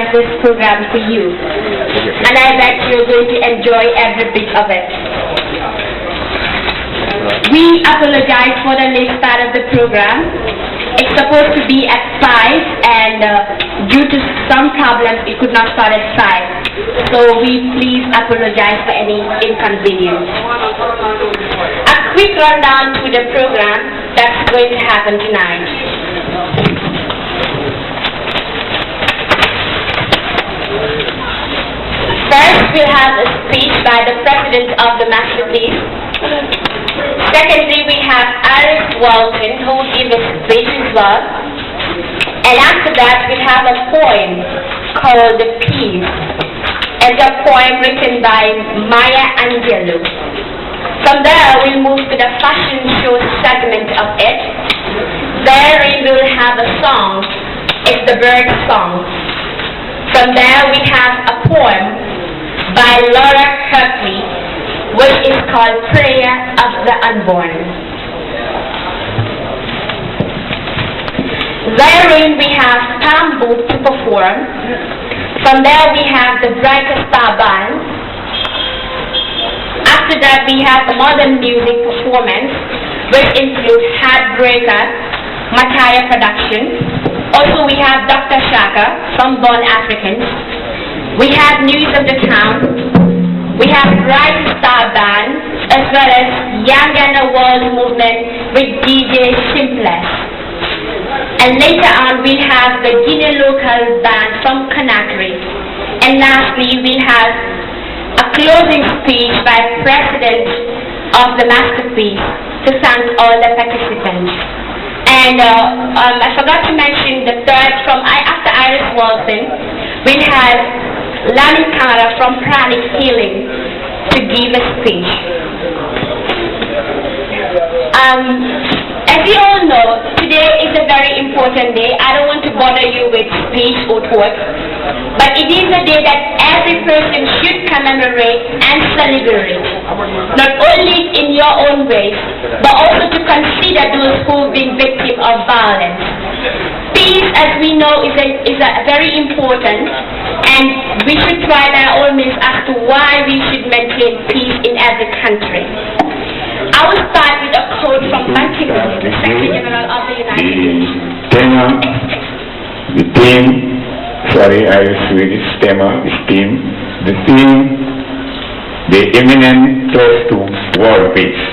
present this program for you. And I bet you're going to enjoy every bit of it. We apologize for the late start of the program. It's supposed to be at 5, and due to some problems, it could not start at 5. So we please apologize for any inconvenience. A quick rundown to the program that's going to happen tonight. First, we'll have a speech by the President of the MasterPeace. Secondly, we have Iris Walton, who will give a speech as well. And after that, we have a poem called The Peace. It's a poem written by Maya Angelou. From there, we'll move to the fashion show segment of it. There we will have a song. It's the bird song. From there, we have a poem by Laura Kirkley, which is called Prayer of the Unborn. Therein we have Tambu to perform. From there we have the Brightest Star Band. After that we have the modern music performance, which includes Heartbreaker, Mataya Production. Also we have Dr. Shaka from Born Africans. We have News of the Town. We have Bright Star Band, as well as Young and the World Movement with DJ Simplex. And later on, we have the Guinea Local Band from Conakry. And lastly, we have a closing speech by President of the MasterPeace to thank all the participants. And I forgot to mention the third after Iris Walton, we have Lani Kara from Pranic Healing to give a speech. As you all know, today is a very important day. I don't want to bother you with speech or talk, but it is a day that every person should commemorate and celebrate, not only in your own way, but also to consider those who've been victims of violence. Peace, as we know, is a very important, and we should try by all means as to why we should maintain peace in every country. I will start with a quote from Ban Ki-moon, the Secretary General of the United States. The imminent threat to world peace.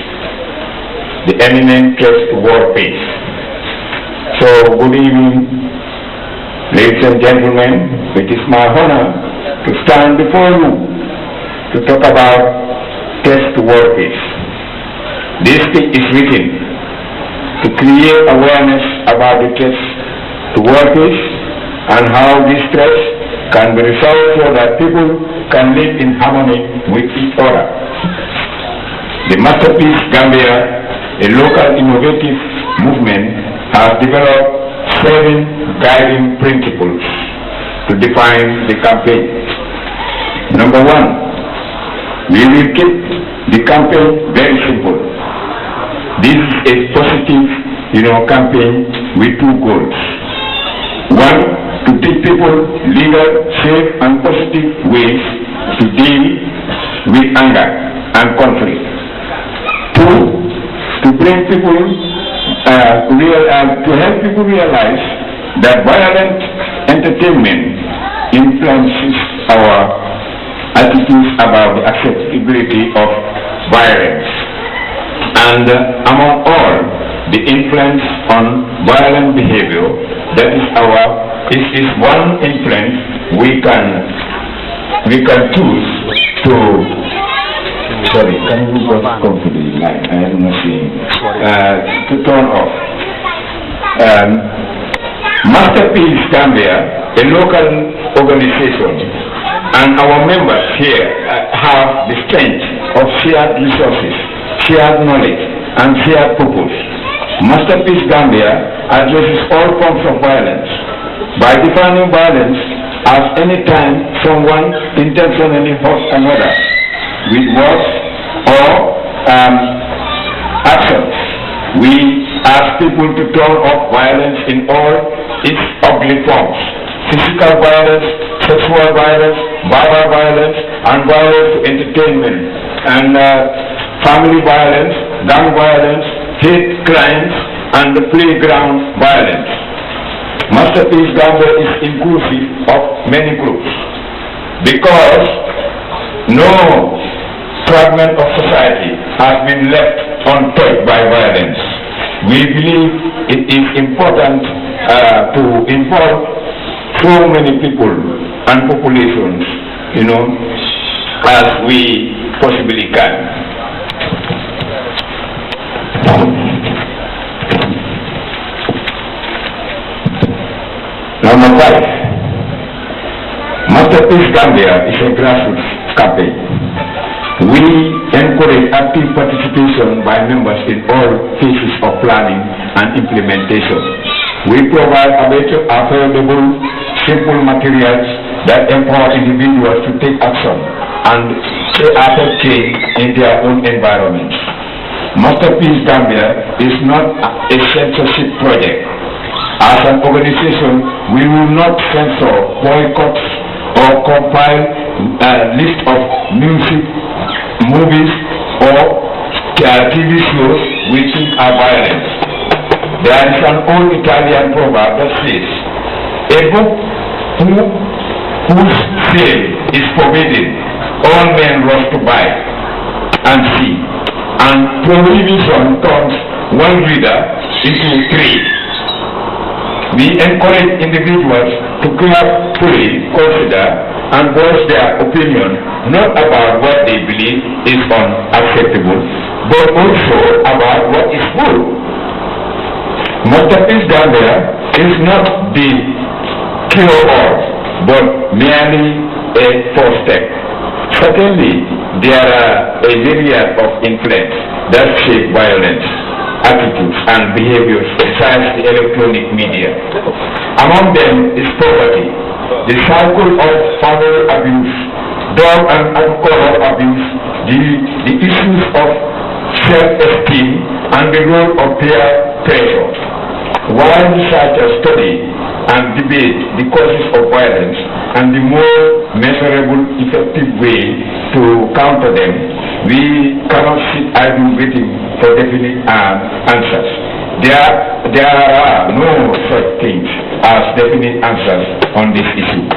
The imminent threat to world peace. So, good evening, ladies and gentlemen. It is my honor to stand before you to talk about threats to world peace. This speech is written to create awareness about the threats to world peace and how these threats can be resolved so that people can live in harmony with each other. The MasterPeace Gambia, a local innovative movement, has developed 7 guiding principles to define the campaign. Number 1, we will keep the campaign very simple. This is a positive, campaign with 2 goals. 1, to teach people legal, safe, and positive ways to deal with anger and conflict. 2, to bring people, to help people realize that violent entertainment influences our attitudes about the acceptability of violence. And among all, the influence on violent behavior, that is one influence we can choose to. Sorry, can you just come to the line? I am not seeing. To turn off. MasterPeace Gambia, a local organization, and our members here have the strength of shared resources, shared knowledge, and shared purpose. MasterPeace Gambia addresses all forms of violence by defining violence as any time someone intentionally hurts another with words or actions. We ask people to turn off violence in all its ugly forms physical violence, sexual violence, verbal violence, and violence to entertainment, and family violence, gang violence, hate crimes, and the playground violence. MasterPeace Gambia is inclusive of many groups because no fragment of society has been left untouched by violence. We believe it is important to involve so many people and populations, as we possibly can. Number 5, MasterPeace Gambia is a grassroots campaign. We encourage active participation by members in all phases of planning and implementation. We provide affordable, simple materials that empower individuals to take action and affect change in their own environments. MasterPeace Gambia is not a censorship project. As an organization, we will not censor, boycott, or compile a list of music, movies, or TV shows which are violent. There is an old Italian proverb that says, a book whose sale is forbidden, all men rush to buy and see, and prohibition turns one reader into three. We encourage individuals to carefully consider and voice their opinion, not about what they believe is unacceptable, but also about what is good. MasterPeace Gambia is not the cure-all, but merely a first step. Certainly, there are a myriad of influence that shape violence, attitudes, and behaviors besides the electronic media. Among them is poverty, the cycle of family abuse, drug and alcohol abuse, the issues of self-esteem, and the role of peer pressure. While researchers study and debate the causes of violence and the more measurable, effective way to counter them, we cannot sit idle waiting for definite answers. There are no such things as definite answers on this issue.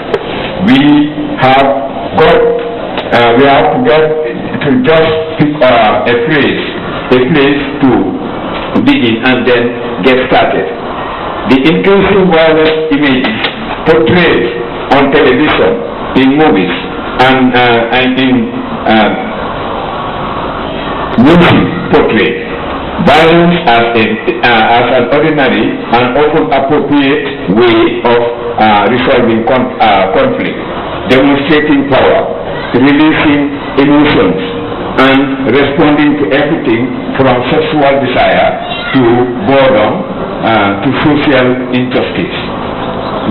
We have to get to just pick a place to begin and then get started. The increasing violent images portrayed on television, in movies, and in music portray violence as an ordinary and often appropriate way of resolving conflict, demonstrating power, releasing emotions, and responding to everything from sexual desire to boredom to social injustice.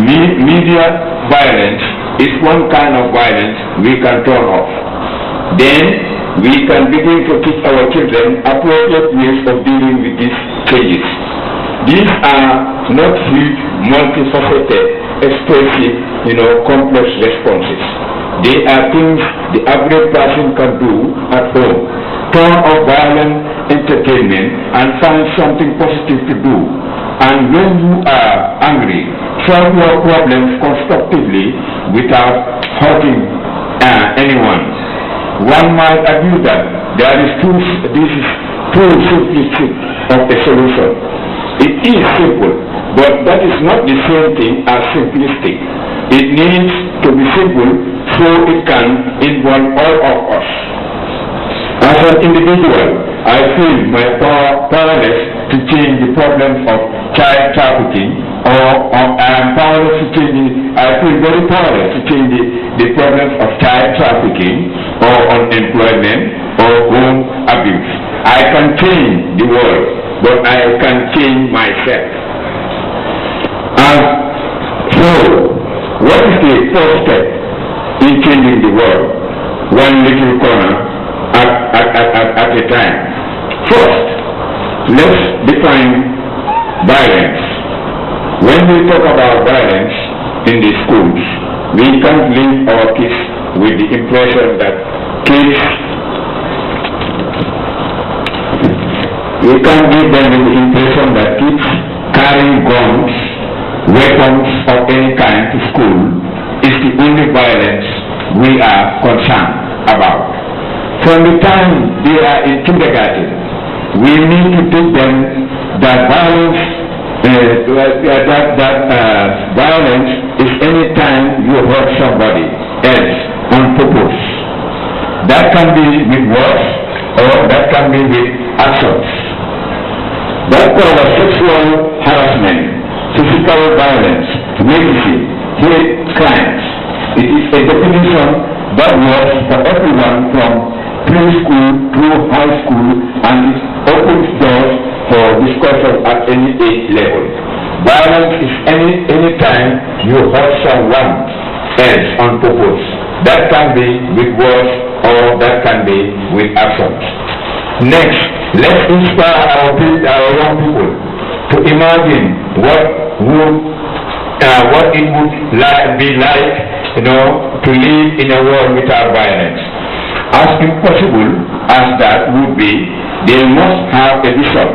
Media violence is one kind of violence we can turn off. Then we can begin to teach our children appropriate ways of dealing with these changes. These are not huge, multifaceted, expressive, complex responses. They are things the average person can do at home. Turn off violent entertainment and find something positive to do. And when you are angry, solve your problems constructively without hurting anyone. One might argue that this is too simplistic of a solution. It is simple, but that is not the same thing as simplistic. It needs to be simple so it can involve all of us. As an individual, I feel my powerless to change the problem of child trafficking, or I am powerless to change I feel very powerless to change the problems of child trafficking, or unemployment, or home abuse. I can change the world, but I can change myself. So, what is the first step in changing the world? One little corner at a time. First, let's define violence. When we talk about violence, in the schools. We can't leave our kids with the impression that kids, we can't give them with the impression that kids carrying guns, weapons of any kind to school is the only violence we are concerned about. From the time they are in kindergarten, we need to teach them that violence is any time you hurt somebody else on purpose. That can be with words or that can be with actions. That covers sexual harassment, physical violence, racism, hate crimes. It is a definition that works for everyone from preschool through high school, and it opens doors for discussion at any age level. Violence is any time you hurt someone else on purpose. That can be with words or that can be with actions. Next, let's inspire our young people to imagine what it would be like, to live in a world without violence. As impossible as that would be, they must have a vision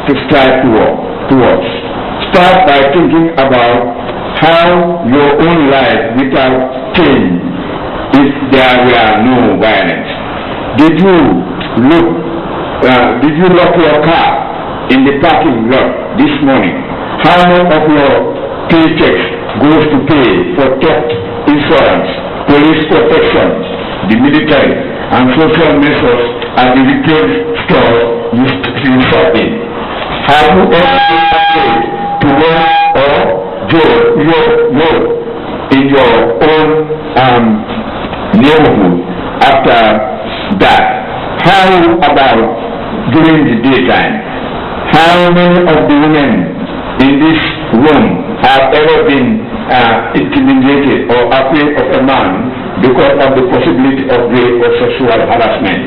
to strive towards. Start by thinking about how your own life without change if there were no violence. Did you lock your car in the parking lot this morning? How much of your paychecks goes to pay for theft, insurance, police protection, the military, and social measures at the retail store you shop in? Have you ever been afraid to work or job in your own neighborhood after that? How about during the daytime? How many of the women in this room have ever been intimidated or afraid of a man because of the possibility of rape or sexual harassment?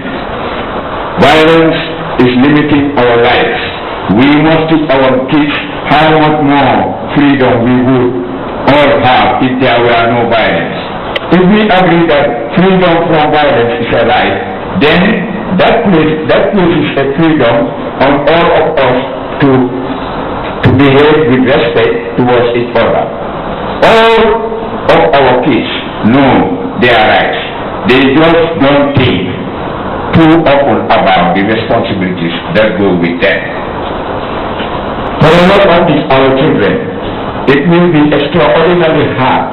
Violence is limiting our lives. We must teach our kids how much more freedom we would all have if there were no violence. If we agree that freedom from violence is a right, then that places a freedom on all of us to behave with respect towards each other. All of our kids know their rights. They just don't think too often about the responsibilities that go with them. For a lot of our children, it will be extraordinarily hard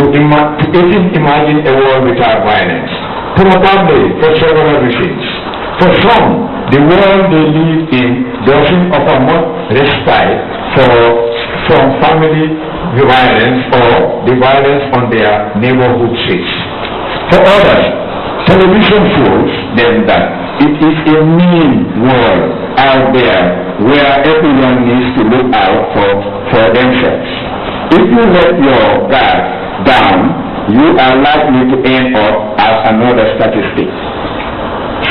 to even imagine a world without violence. Probably for several reasons. For some, the world they live in doesn't offer much respite from family violence or the violence on their neighborhood streets. For others, television shows them that it is a mean world out there where everyone needs to look out for themselves. If you let your guard down, you are likely to end up as another statistic.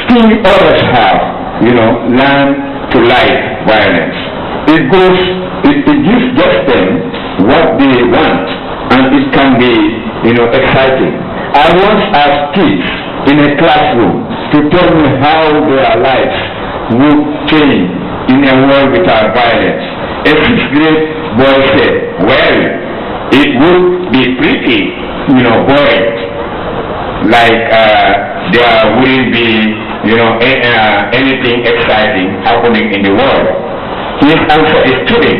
Still others have, learned to like violence. It gives just them what they want, and it can be, exciting. I once asked kids in a classroom to tell me how their lives would change in a world without violence. A 6th grade boy said, well, it would be pretty, boring. Like there wouldn't be, anything exciting happening in the world. His answer is kidding,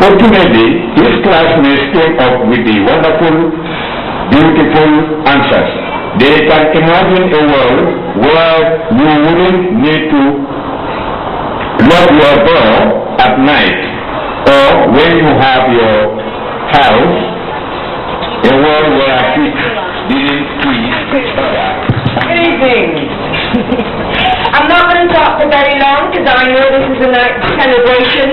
Fortunately, his classmates came up with the wonderful, beautiful answers. They can imagine a world where you wouldn't need to lock your door at night, or when you have your house, a world where kids didn't tease each other. Amazing. I'm not going to talk for very long because I know this is a night celebration,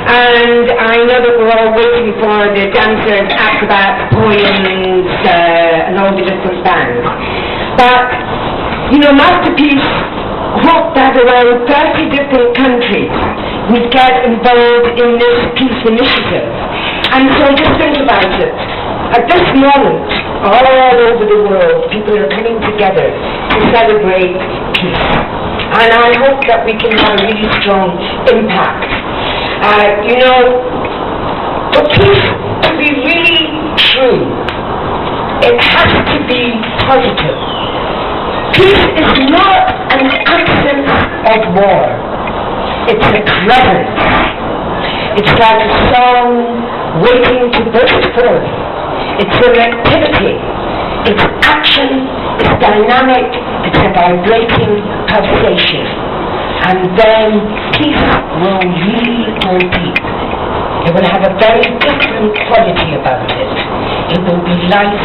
and I know that we're all waiting for the dancers, acrobats, poems, and all the different bands. But, MasterPeace hoped that around 30 different countries would get involved in this peace initiative. And so just think about it. At this moment, all over the world, people are coming together to celebrate peace. And I hope that we can have a really strong impact. You know, for peace to be really true, it has to be positive. Peace is not an absence of war. It's a presence. It's like a song waiting to burst forth. It's an activity. It's action. It's dynamic. It's a vibrating pulsation. And then peace will really go deep. It will have a very different quality about it. It will be life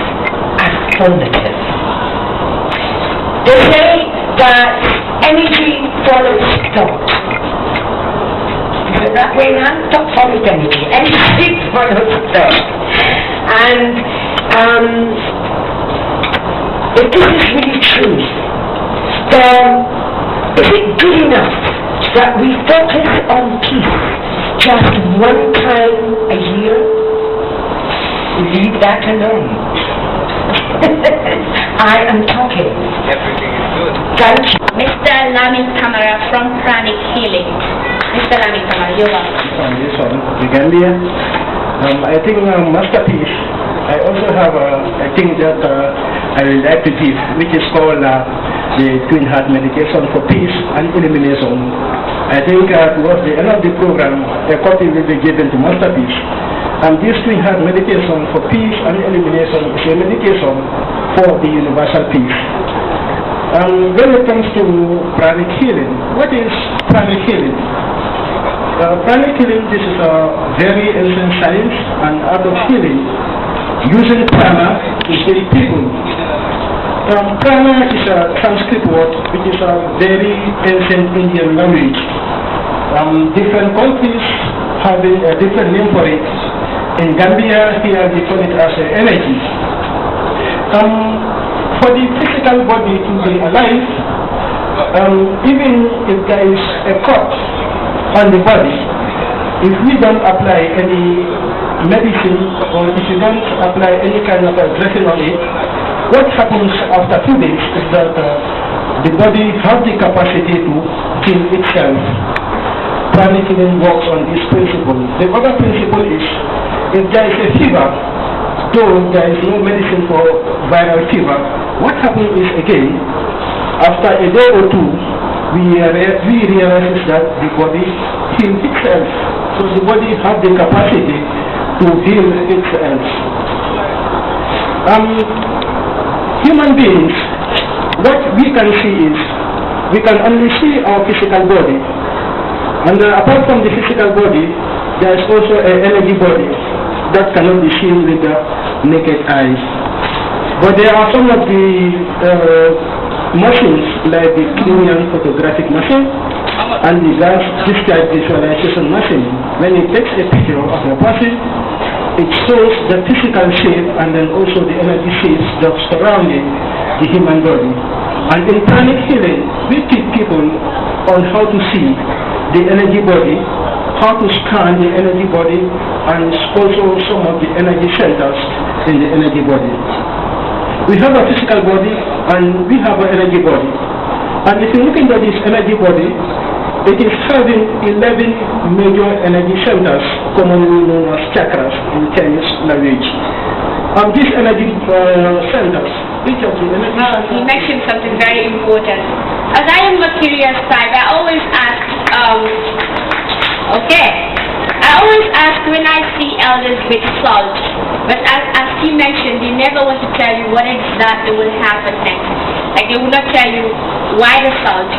affirmative. They say that energy follows thought. Is it that way now? Thought follows energy. Energy follows thought. And if this is really true, then is it good enough that we focus on peace just one time a year? Leave that alone. I am talking. Everything is good. Thank you. Mr. Lamin Kamara from Pranic Healing. Mr. Lamin Kamara, you're welcome. From this one, the Gambia. I think MasterPeace, I also have a thing that I will like to give, which is called the Twin Heart Meditation for Peace and Elimination. I think towards the end of the program, a copy will be given to MasterPeace. And this Twin Heart Meditation for Peace and Elimination is a meditation for the universal peace. When it comes to pranic healing, what is pranic healing? Pranic healing, this is a very ancient science and art of healing using prana to heal people. Prana is a Sanskrit word which is a very ancient Indian language. Different countries having a different name for it. In Gambia, here we call it as energy. For the physical body to be alive, even if there is a cut on the body, if we don't apply any medicine or if you don't apply any kind of dressing on it, what happens after 2 days is that the body has the capacity to heal itself. Pranic healing works on this principle. The other principle is, if there is a fever, though there is no medicine for viral fever, what happens is, again, after a day or two, we realize that the body heals itself. So the body has the capacity to heal itself. Human beings, what we can see is, we can only see our physical body. And apart from the physical body, there is also an energy body that cannot be seen with the naked eye. But there are some of the machines, like the Clinian photographic machine and the gas discharge visualization machine. When it takes a picture of a person, it shows the physical shape and then also the energy shapes that surrounding the human body. And in pranic healing, we teach people on how to see the energy body, how to scan the energy body, and also some of the energy centers in the energy body. We have a physical body and we have an energy body. And if you look into this energy body, it is having 11 major energy centers, commonly known as chakras in Chinese language. These energy centers, each of the energy centers... You mentioned something very important. As I am a curious type, I always ask, I always ask when I see elders with salt, but as he mentioned, they never want to tell you what exactly will happen next. Like they will not tell you why the salt.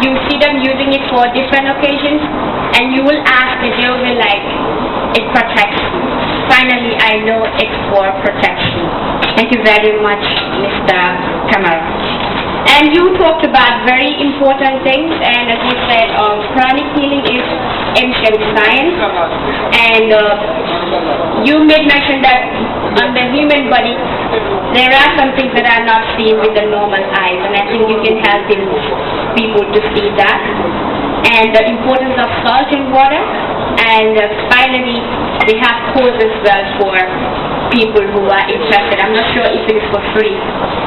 You see them using it for different occasions, and you will ask, and they will be like, it protects you. Finally, I know it's for protection. Thank you very much, Mr. Kamara. And you talked about very important things, and as you said, pranic healing is ancient science, and you made mention that on the human body, there are some things that are not seen with the normal eyes, and I think you can help people to see that, and the importance of salt in water, and finally, We have courses as well for people who are interested. I'm not sure if it is for free.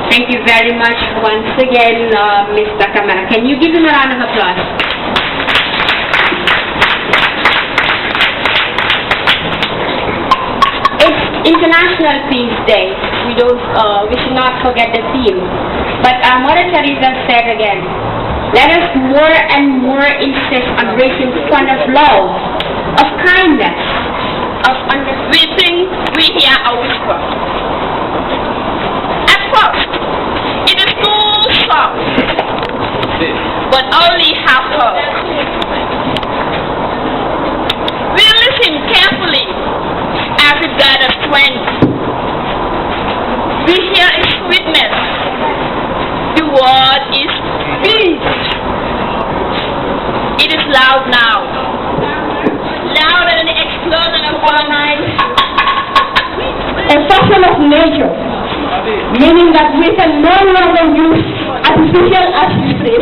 Thank you very much once again, Mr. Kamara. Can you give him a round of applause? It's International Peace Day. We should not forget the theme. But Mother Teresa said again, let us more and more insist on raising fund of love, of kindness, of understanding. We think we hear a whisper. At first, it is too soft, but only half heard. We listen carefully as it gathers strength. We hear its sweetness. The word is peace. It is loud now. Louder than the explosion of one night. A function of nature, meaning that we can no longer use artificial artistry,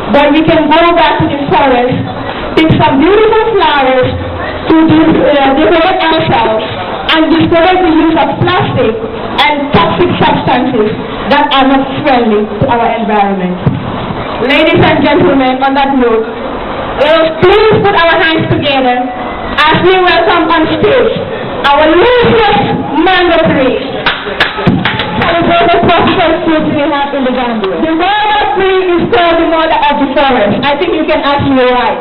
but we can go back to the forest, pick some beautiful flowers to decorate ourselves, and discourage the use of plastic and toxic substances that are not friendly to our environment. Ladies and gentlemen, on that note, let us please put our hands together as we welcome on stage our newest mandatory celebrated professional students we have in the Gambia. The mother tree is called the mother of the forest. I think you can actually write.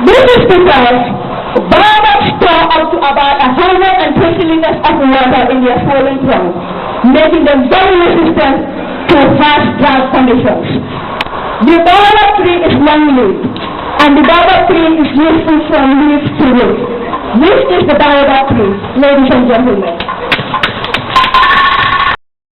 This is because baobabs store up to about 120 liters of water in their swollen trunk, making them very resistant to harsh drought conditions. The baobab tree is long-lived, and the baobab tree is useful from leaf to root. This is the baobab tree, ladies and gentlemen.